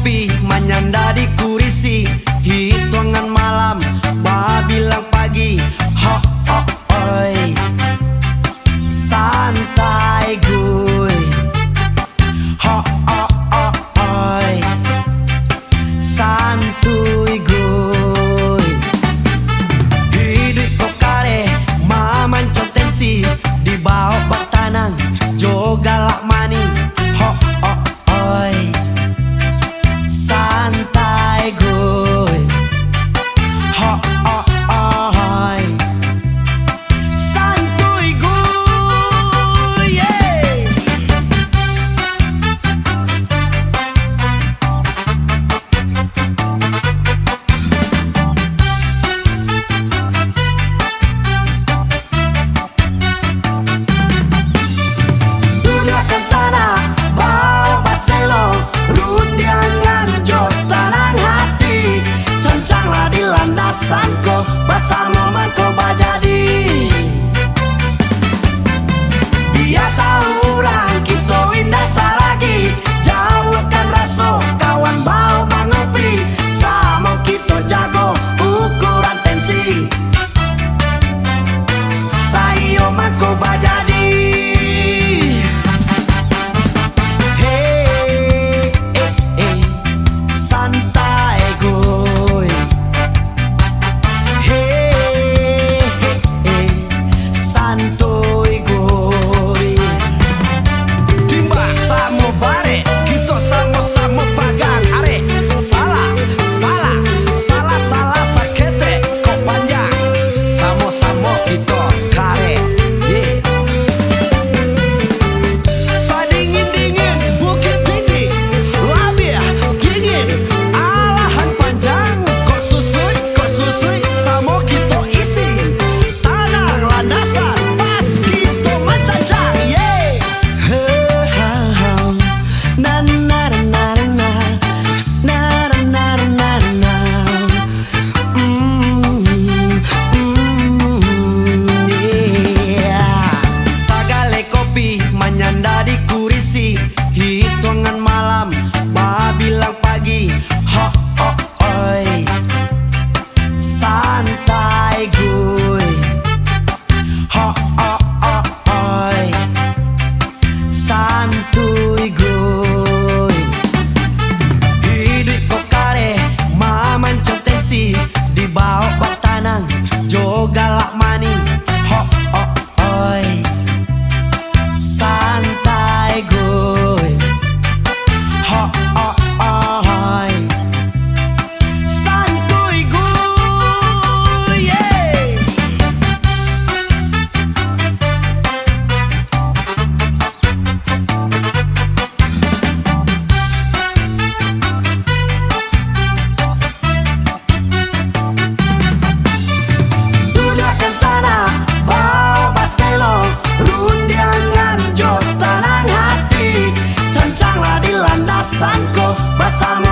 kopi menyanda di kurisi, hitungan malam bilang pagi. Ho ho oi, santai gue. Ho ho ho oi, santuy gue. Hidup kok kare mamancong tensi, di bawah batanan juga lak mani. Ho ho oi, santai gue. Ho ho oi, santuy gue, yeah. Dudukkan sana bawa baselo, rundiangan jotanan hati. Cancanglah di landasanku, bersama manko bajadi. Dia tahu orang kita indah saragi, jauhkan raso kawan bau mengopi. Sama kita jago ukuran tensi, sayo manko bajadi. Santai gue. Santuy gue. Timbang sama bare, kita sama-sama pagang are. Salah sakete kok panjang, sama-sama kita kare, yeah. Sadingin-dingin bukit tinggi, labir dingin alahan panjang. Kok susui sama kita isi tanah landasan pas kita mencancang, yeah. Na na na na na na na na. Yeah. Sagale kopi menyanda di kurisi, hitungan malam bilang pagi. Ho ho oi, santai gue. Ho ho ho oi, santuy gue. Hidup kok kare mamancong tensi, di bawah batanan juga lak mani. Ho ho oi, santai gue. Ho ho oi, santuy gue, yeah. Dudukkan sana bawa baselo, rundiangan jotanan hati. Cancanglah di landasanku, bersama